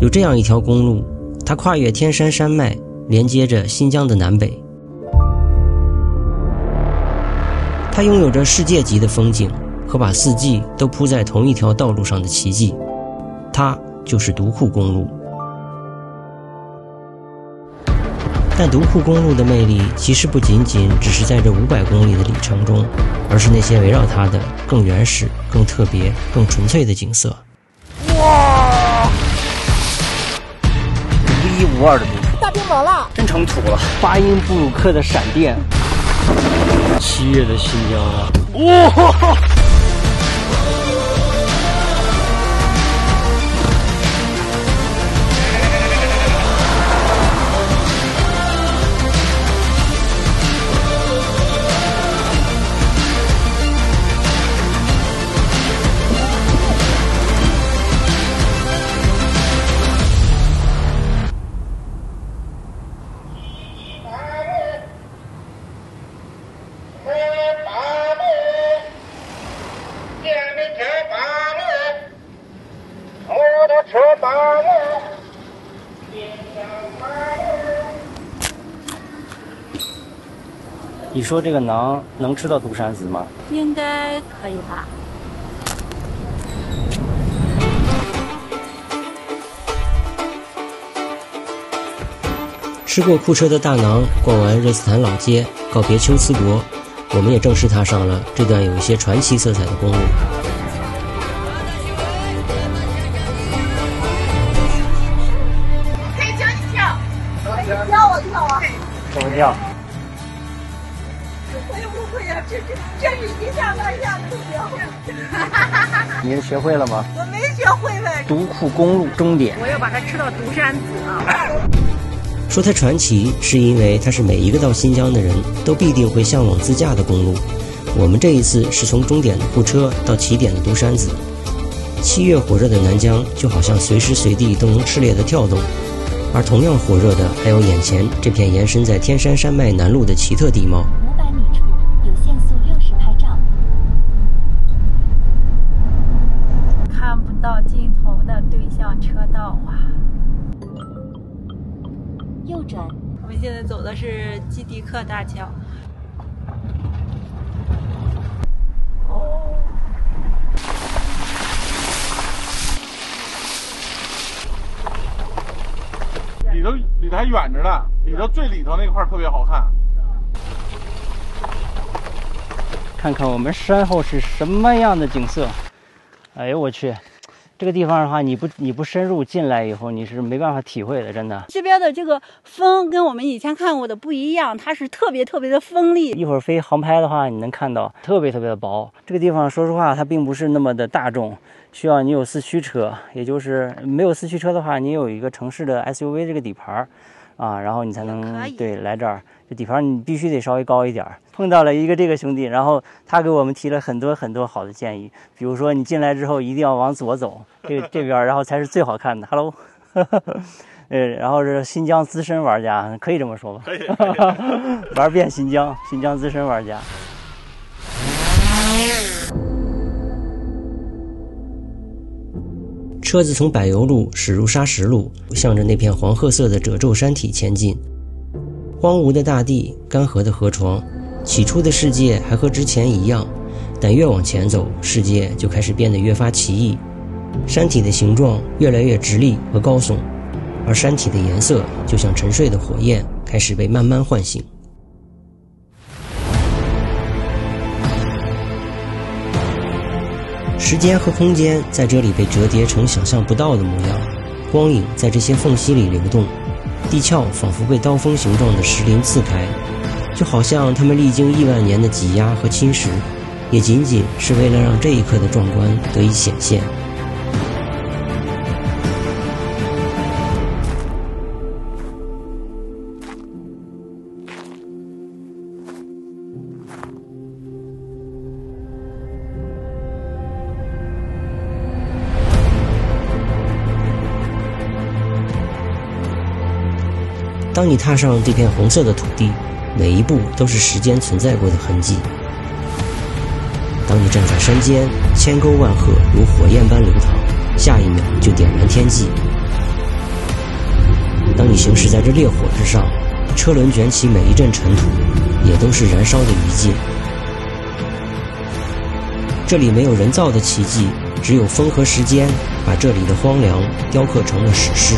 有这样一条公路，它跨越天山山脉，连接着新疆的南北。它拥有着世界级的风景和把四季都铺在同一条道路上的奇迹，它就是独库公路。但独库公路的魅力其实不仅仅只是在这500公里的里程中，而是那些围绕它的更原始、更特别、更纯粹的景色。哇！独一无二的独库，大冰雹了，真成土了。巴音布鲁克的闪电，7月的新疆啊！哇！你说这个馕能吃到独山子吗？应该可以吧。吃过库车的大馕，逛完热斯坦老街，告别秋兹国，我们也正式踏上了这段有一些传奇色彩的公路。可以教你跳，教我跳啊！怎么跳？我也不会呀，这是一下半下就学会了。你学会了吗？我没学会呗。独库公路终点，我要把它吃到独山子啊！说它传奇，是因为它是每一个到新疆的人都必定会向往自驾的公路。我们这一次是从终点的库车到起点的独山子。7月火热的南疆就好像随时随地都能炽烈的跳动，而同样火热的还有眼前这片延伸在天山山脉南麓的奇特地貌。500米处有限速60拍照。看不到尽头的对向车道啊！右转。我们现在走的是基迪克大桥。里头还远着呢，里头最里头那块特别好看。看看我们身后是什么样的景色。哎呦我去，这个地方的话，你不深入进来以后，你是没办法体会的，真的。这边的这个风跟我们以前看过的不一样，它是特别的锋利。一会儿飞航拍的话，你能看到特别的薄。这个地方说实话，它并不是那么的大众，需要你有4驱车，也就是没有4驱车的话，你有一个城市的 SUV 这个底盘啊，然后你才能对来这儿。这底盘你必须得稍微高一点。碰到了一个这个兄弟，然后他给我们提了很多好的建议，比如说你进来之后一定要往左走，这边然后才是最好看的。Hello， 然后是新疆资深玩家，可以这么说吧？可以。玩遍新疆资深玩家。车子从柏油路驶入砂石路，向着那片黄褐色的褶皱山体前进。荒芜的大地，干涸的河床，起初的世界还和之前一样，但越往前走，世界就开始变得越发奇异。山体的形状越来越直立和高耸，而山体的颜色就像沉睡的火焰，开始被慢慢唤醒。时间和空间在这里被折叠成想象不到的模样，光影在这些缝隙里流动，地壳仿佛被刀锋形状的石林刺开，就好像它们历经亿万年的挤压和侵蚀，也仅仅是为了让这一刻的壮观得以显现。当你踏上这片红色的土地，每一步都是时间存在过的痕迹。当你站在山间，千沟万壑如火焰般流淌，下一秒就点燃天际。当你行驶在这烈火之上，车轮卷起每一阵尘土，也都是燃烧的余烬。这里没有人造的奇迹，只有风和时间把这里的荒凉雕刻成了史诗。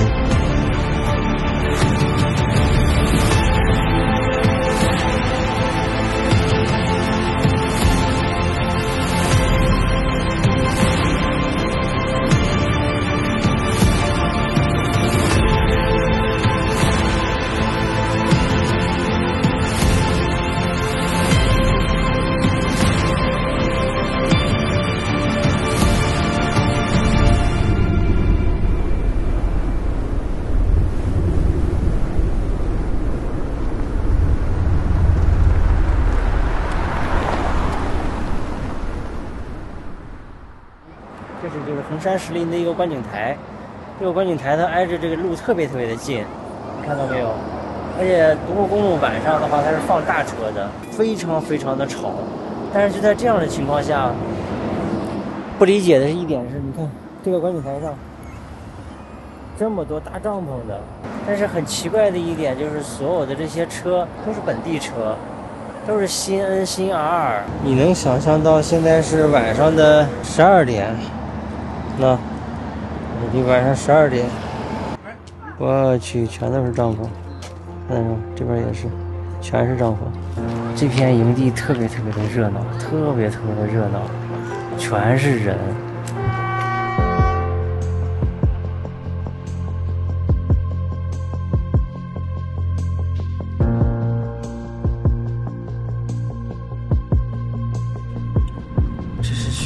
这是就是衡山石林的一个观景台，这个观景台它挨着这个路特别的近，你看到没有？而且独库公路晚上的话它是放大车的，非常的吵。但是就在这样的情况下，不理解的一点是，你看这个观景台上这么多搭帐篷的，但是很奇怪的一点就是所有的这些车都是本地车。都是新 N 新 R， 你能想象到现在是晚上的12点，那你晚上12点，我去，全都是帐篷，这边也是，全是帐篷。这片营地特别的热闹，特别的热闹，全是人。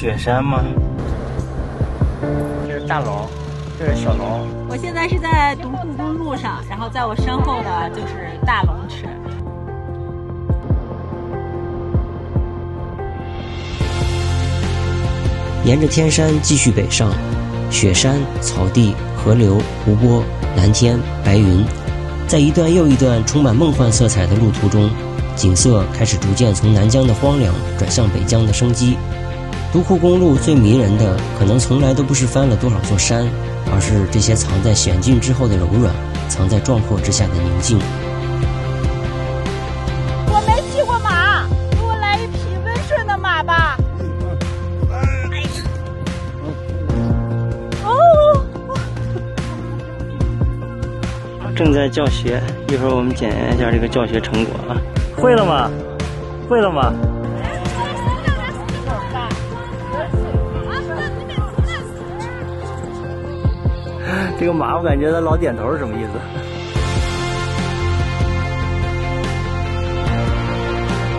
雪山吗？这是大龙，这是小龙。我现在是在独库公路上，然后在我身后的就是大龙池。沿着天山继续北上，雪山、草地、河流、湖泊、蓝天、白云，在一段又一段充满梦幻色彩的路途中，景色开始逐渐从南疆的荒凉转向北疆的生机。独库公路最迷人的，可能从来都不是翻了多少座山，而是这些藏在险峻之后的柔软，藏在壮阔之下的宁静。我没骑过马，给我来一匹温顺的马吧。正在教学，一会儿我们检验一下这个教学成果啊。会了吗？会了吗？这个马我感觉它老点头是什么意思？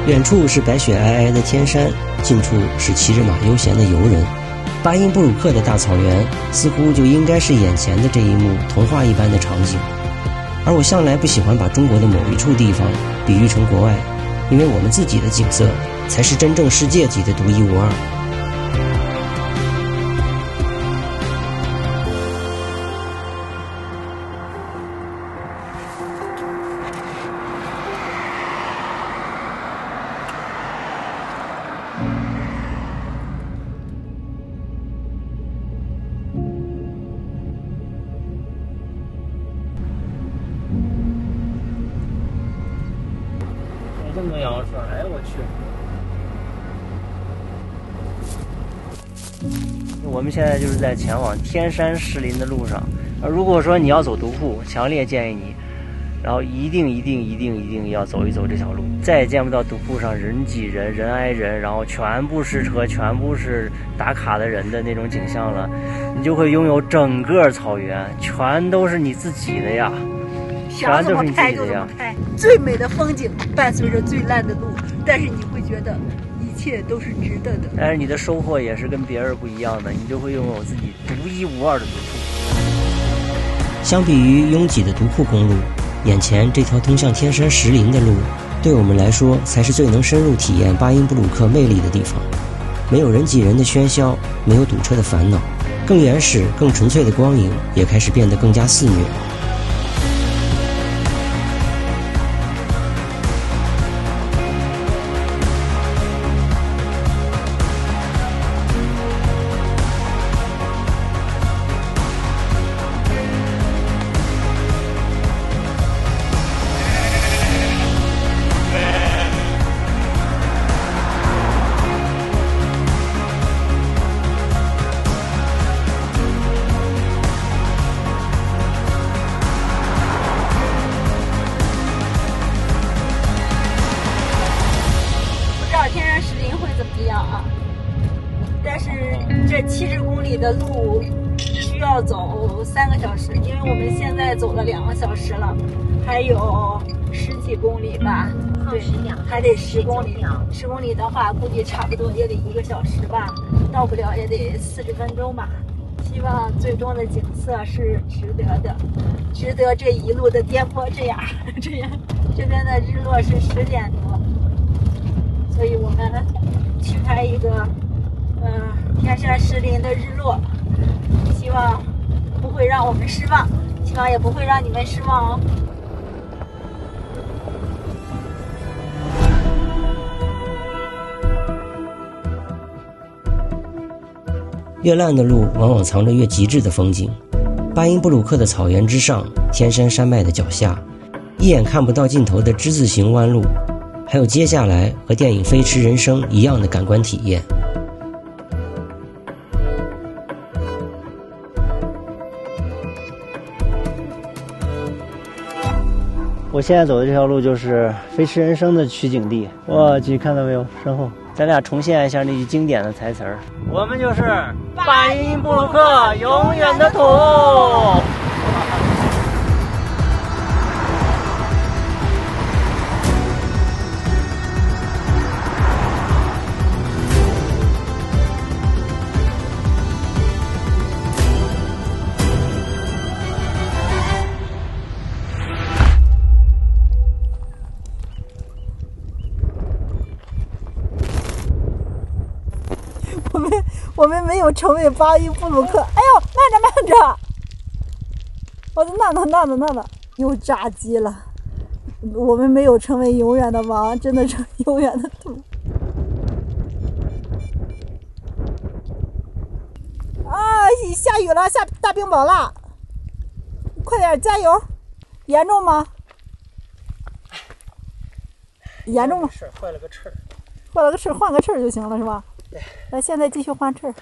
远处是白雪皑皑的天山，近处是骑着马悠闲的游人。巴音布鲁克的大草原似乎就应该是眼前的这一幕童话一般的场景。而我向来不喜欢把中国的某一处地方比喻成国外，因为我们自己的景色才是真正世界级的独一无二。这么阳爽，哎我去！我们现在就是在前往天山石林的路上。如果说你要走独库，强烈建议你，然后一定要走一走这条路。再也见不到独库上人挤人、人挨人，然后全部是车、全部是打卡的人的那种景象了。你就会拥有整个草原，全都是你自己的呀。想怎么开就怎么开，最美的风景伴随着最烂的路，但是你会觉得一切都是值得的。但是你的收获也是跟别人不一样的，你就会拥有自己独一无二的独库。相比于拥挤的独库公路，眼前这条通向天山石林的路，对我们来说才是最能深入体验巴音布鲁克魅力的地方。没有人挤人的喧嚣，没有堵车的烦恼，更原始、更纯粹的光影也开始变得更加肆虐。的路需要走3个小时，因为我们现在走了2个小时了，还有10几公里吧。对，还得10公里。10公里的话，估计差不多也得1个小时吧，到不了也得40分钟吧。希望最终的景色是值得的，值得这一路的颠簸。这样，这边的日落是10点多，所以我们去拍一个天山石林的日落，希望不会让我们失望，希望也不会让你们失望哦。越烂的路往往藏着越极致的风景。巴音布鲁克的草原之上，天山山脉的脚下，一眼看不到尽头的之字形弯路，还有接下来和电影《飞驰人生》一样的感官体验。我现在走的这条路就是《飞驰人生》的取景地。我去，看到没有？身后，咱俩重现一下那句经典的台词儿：我们就是巴音布鲁克永远的土。我们没有成为巴音布鲁克。哎呦，慢着！我的那又炸鸡了。我们没有成为永远的王，真的成永远的土。啊，下雨了，下大冰雹了！快点，加油！严重吗？严重吗？坏了个翅儿，换个翅儿就行了，是吧？对。那现在继续换翅儿。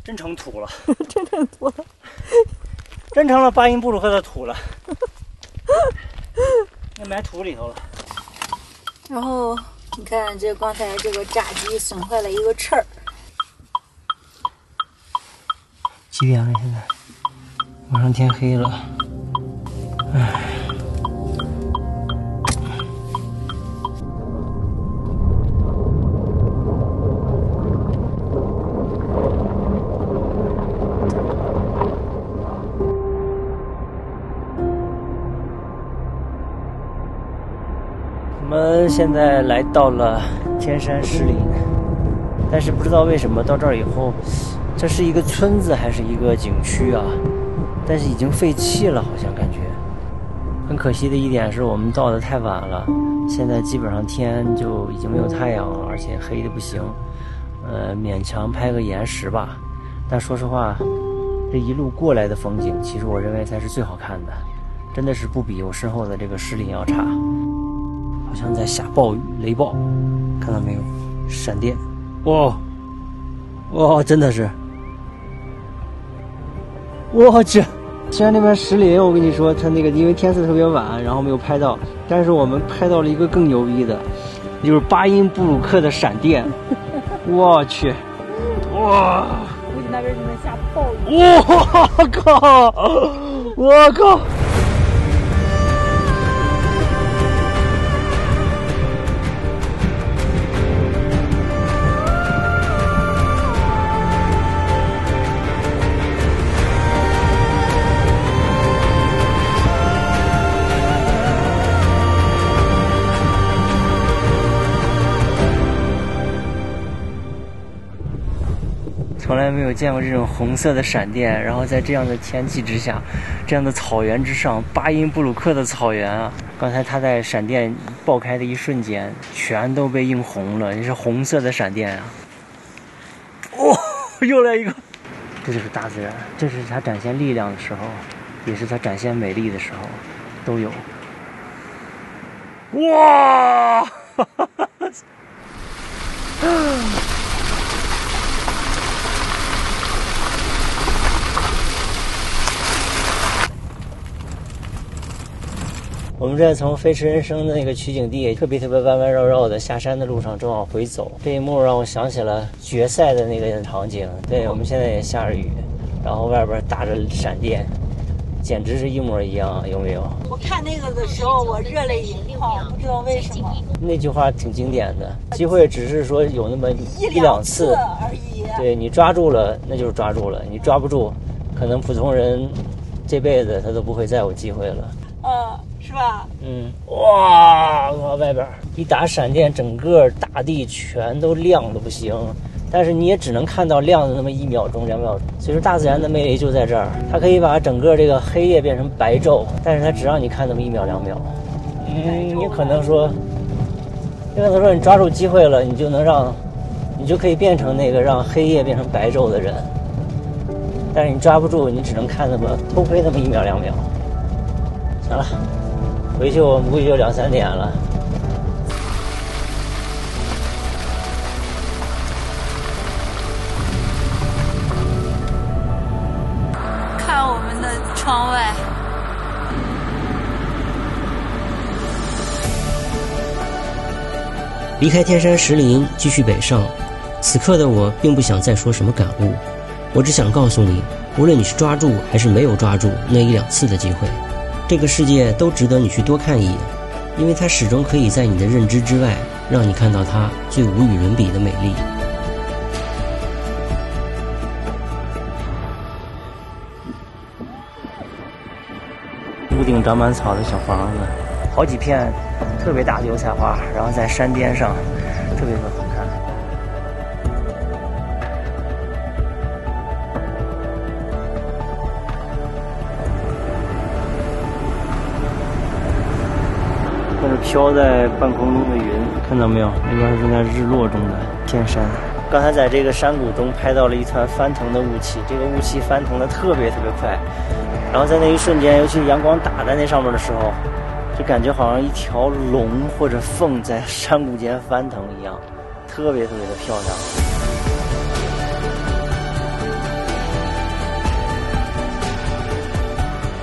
真成土了，真成土了，真成了巴音布鲁克的土了。那埋土里头了。然后你看，这刚才这个炸鸡损坏了一个翅儿。几点了？现在马上天黑了。唉。我们现在来到了天山石林，但是不知道为什么到这儿以后，这是一个村子还是一个景区啊？但是已经废弃了，好像感觉。很可惜的一点是我们到的太晚了，现在基本上天就已经没有太阳了，而且黑的不行。勉强拍个延时吧。但说实话，这一路过来的风景，其实我认为才是最好看的，真的是不比我身后的这个石林要差。好像在下暴雨，雷暴，看到没有？闪电，哇，真的是，我去！虽然那边石林，我跟你说，它那个因为天色特别晚，然后没有拍到，但是我们拍到了一个更牛逼的，就是巴音布鲁克的闪电。我去，哇！估计那边正在下暴雨。我靠！从来没有见过这种红色的闪电，然后在这样的天气之下，这样的草原之上，巴音布鲁克的草原啊！刚才它在闪电爆开的一瞬间，全都被映红了，这是红色的闪电啊！又来一个！这就是大自然，这是它展现力量的时候，也是它展现美丽的时候，都有。哇！我们这从飞驰人生的那个取景地特别弯弯绕绕的下山的路上正往回走，这一幕让我想起了决赛的那个场景。对，我们现在也下着雨，然后外边打着闪电，简直是一模一样，有没有？我看那个的时候，我热泪盈眶，不知道为什么。那句话挺经典的，机会只是说有那么一两次而已。对，你抓住了，那就是抓住了；你抓不住，可能普通人这辈子他都不会再有机会了。是吧？哇！外边一打闪电，整个大地全都亮的不行。但是你也只能看到亮的那么1秒钟、2秒钟。所以说，大自然的魅力就在这儿，它可以把整个这个黑夜变成白昼，但是它只让你看那么1秒、2秒。你可能说你抓住机会了，你就可以变成那个让黑夜变成白昼的人。但是你抓不住，你只能看偷窥那么1秒、2秒。行了，回去我们估计就2、3点了。看我们的窗外，离开天山石林，继续北上。此刻的我并不想再说什么感悟，我只想告诉你，无论你是抓住还是没有抓住那1、2次的机会，这个世界都值得你去多看一眼，因为它始终可以在你的认知之外，让你看到它最无与伦比的美丽。屋顶长满草的小房子，好几片特别大的油菜花，然后在山边上，特别好看。这是飘在半空中的云，看到没有？那边是正在日落中的天山。刚才在这个山谷中拍到了一团翻腾的雾气，这个雾气翻腾的特别快，然后在那一瞬间，尤其阳光打在那上面的时候，就感觉好像一条龙或者凤在山谷间翻腾一样，特别的漂亮。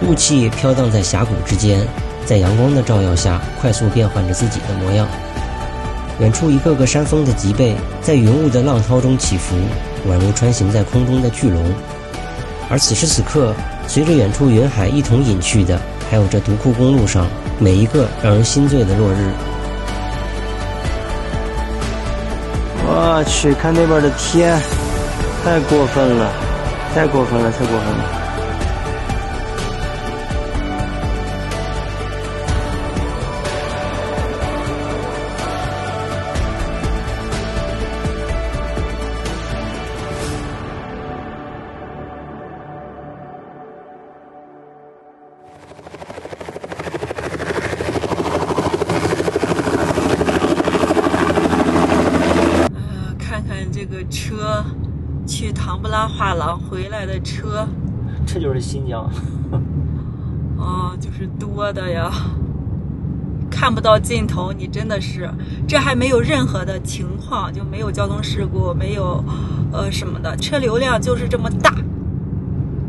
雾气飘荡在峡谷之间，在阳光的照耀下，快速变换着自己的模样。远处一个个山峰的脊背，在云雾的浪涛中起伏，宛如穿行在空中的巨龙。而此时此刻，随着远处云海一同隐去的，还有这独库公路上每一个让人心醉的落日。我去，看那边的天，太过分了，太过分了。这个车去唐布拉画廊回来的车，这就是新疆。就是多的呀，看不到尽头。你真的是，这还没有任何的情况，就没有交通事故，没有什么的，车流量就是这么大，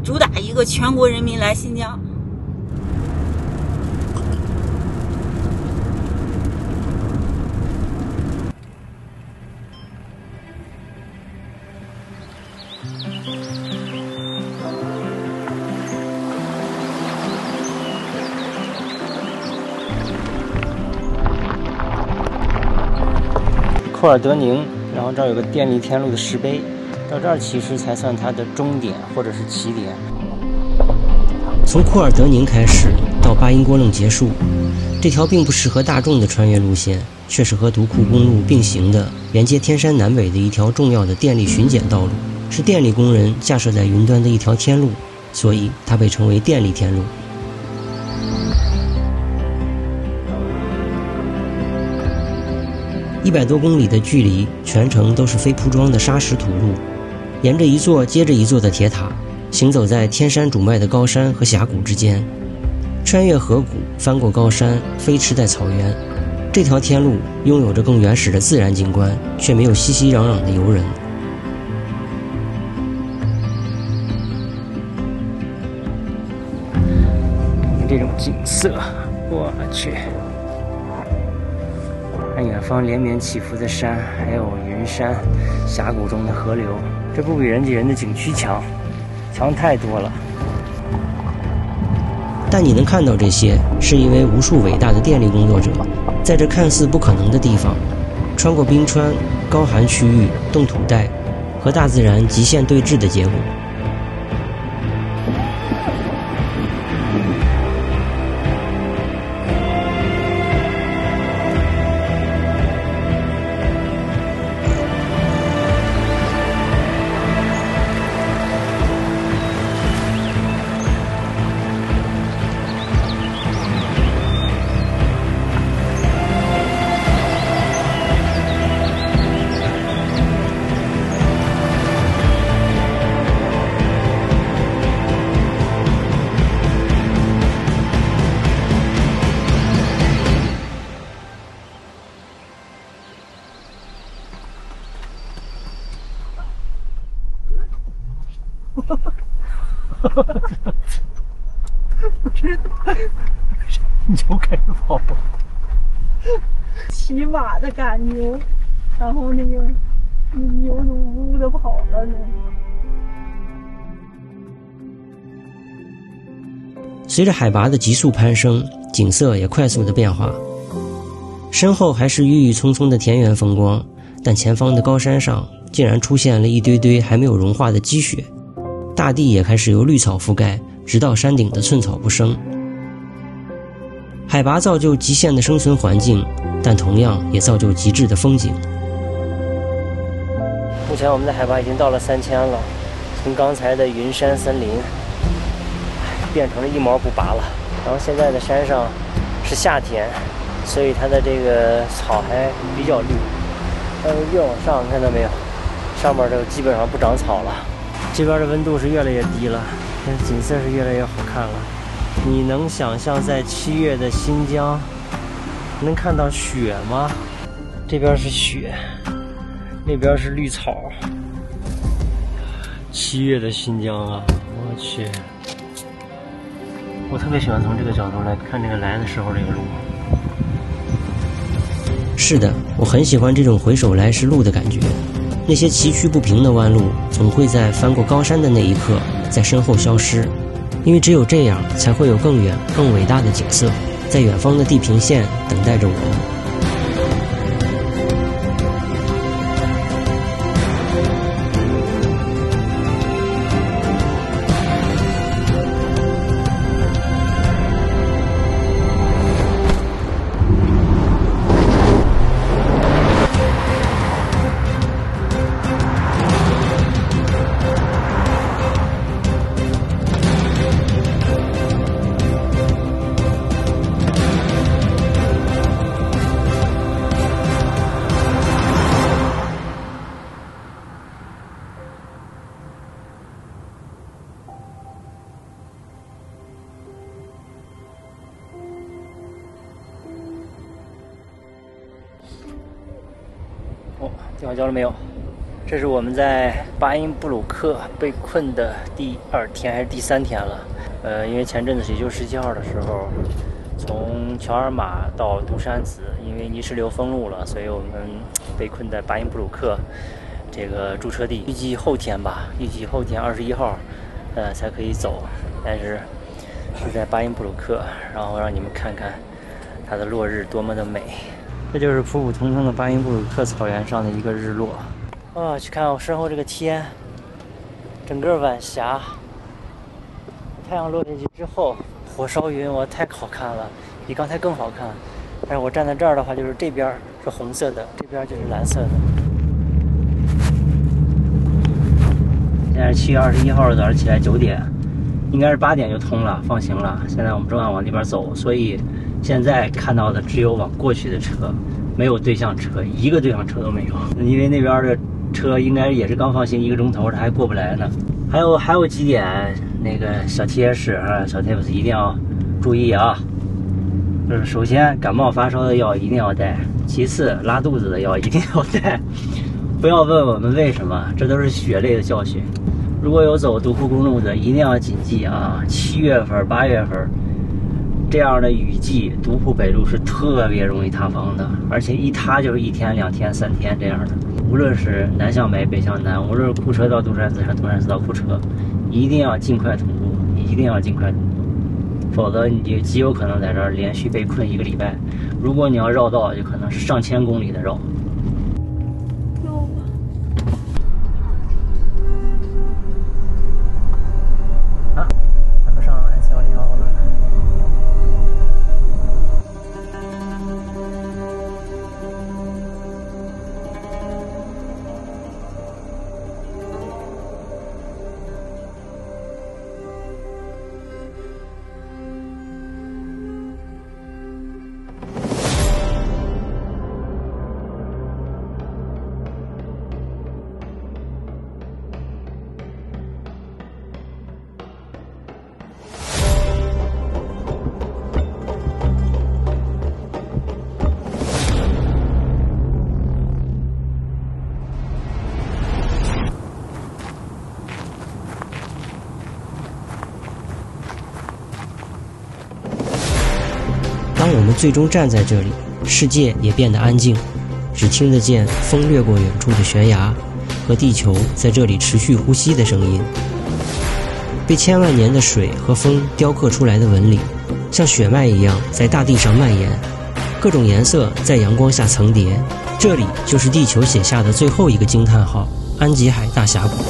主打一个全国人民来新疆。库尔德宁，然后这儿有个电力天路的石碑，到这儿其实才算它的终点或者是起点。从库尔德宁开始到巴音郭楞结束，这条并不适合大众的穿越路线，却是和独库公路并行的连接天山南北的一条重要的电力巡检道路，是电力工人架设在云端的一条天路，所以它被称为电力天路。100多公里的距离，全程都是非铺装的砂石土路，沿着一座接着一座的铁塔，行走在天山主脉的高山和峡谷之间，穿越河谷，翻过高山，飞驰在草原。这条天路拥有着更原始的自然景观，却没有熙熙攘攘的游人。这种景色，我去，看远方连绵起伏的山，还有云山、峡谷中的河流，这不比人挤人的景区强，强太多了。但你能看到这些，是因为无数伟大的电力工作者，在这看似不可能的地方，穿过冰川、高寒区域、冻土带，和大自然极限对峙的结果。你就开始跑，骑马的赶牛，然后那个牛就呜呜的跑了呢。随着海拔的急速攀升，景色也快速的变化。身后还是郁郁葱葱的田园风光，但前方的高山上竟然出现了一堆堆还没有融化的积雪，大地也开始由绿草覆盖，直到山顶的寸草不生。海拔造就极限的生存环境，但同样也造就极致的风景。目前我们的海拔已经到了3000了，从刚才的云山森林变成了一毛不拔了。然后现在的山上是夏天，所以它的这个草还比较绿。但是越往上，看到没有，上面就基本上不长草了。这边的温度是越来越低了，景色是越来越好看了。你能想象在7月的新疆能看到雪吗？这边是雪，那边是绿草。7月的新疆啊，我去！我特别喜欢从这个角度来看这个来的时候这个路。是的，我很喜欢这种回首来时路的感觉。那些崎岖不平的弯路，总会在翻过高山的那一刻，在身后消失。因为只有这样，才会有更远、更伟大的景色，在远方的地平线等待着我们。地方交了没有？这是我们在巴音布鲁克被困的第2天还是第3天了？因为前阵子也就17号的时候，从乔尔玛到杜山子，因为泥石流封路了，所以我们被困在巴音布鲁克这个驻车地。预计后天吧，预计后天21号，才可以走。但是是在巴音布鲁克，然后让你们看看它的落日多么的美。这就是普普通通的巴音布鲁克草原上的一个日落啊！去看我身后这个天，整个晚霞，太阳落下去之后，火烧云，哇，太好看了，比刚才更好看。但是我站在这儿的话，就是这边是红色的，这边就是蓝色的。现在是7月21号早上起来9点，应该是8点就通了，放行了。现在我们正要往那边走，所以现在看到的只有往过去的车，没有对向车，一个对向车都没有。因为那边的车应该也是刚放行1个钟头，它还过不来呢。还有几点那个小贴士啊，小 tips 一定要注意啊。就是首先，感冒发烧的药一定要带；其次，拉肚子的药一定要带。不要问我们为什么，这都是血泪的教训。如果有走独库公路的，一定要谨记啊！7月份、8月份。这样的雨季，独库北路是特别容易塌方的，而且一塌就是1天、2天、3天这样的。无论是南向北、北向南，无论是库车到东山寺还是东山寺到库车，一定要尽快同步，一定要尽快同步，否则你就极有可能在这儿连续被困1个礼拜。如果你要绕道，就可能是上千公里的绕。啊，咱们上 S101了。当我们最终站在这里，世界也变得安静，只听得见风掠过远处的悬崖和地球在这里持续呼吸的声音。被千万年的水和风雕刻出来的纹理，像血脉一样在大地上蔓延，各种颜色在阳光下层叠。这里就是地球写下的最后一个惊叹号——安吉海大峡谷。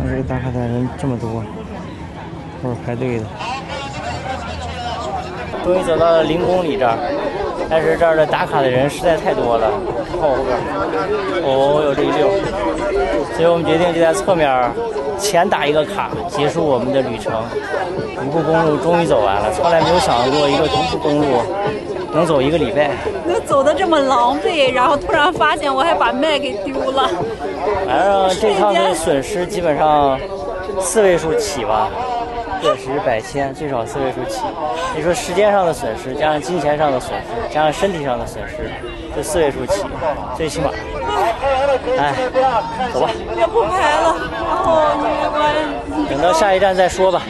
这个打卡的人这么多，都是排队的。终于走到了0公里这儿，但是这儿的打卡的人实在太多了，看我后边，哦，有这一溜，所以我们决定就在侧面前打一个卡，结束我们的旅程。独库公路终于走完了，从来没有想过一个独库公路能走1个礼拜。那走的这么狼狈，然后突然发现我还把麦给丢了。反正这趟的损失基本上4位数起吧，个十百千，最少4位数起。你说时间上的损失，加上金钱上的损失，加上身体上的损失，就4位数起，最起码。哎，走吧。也不排了，然后等到下一站再说吧。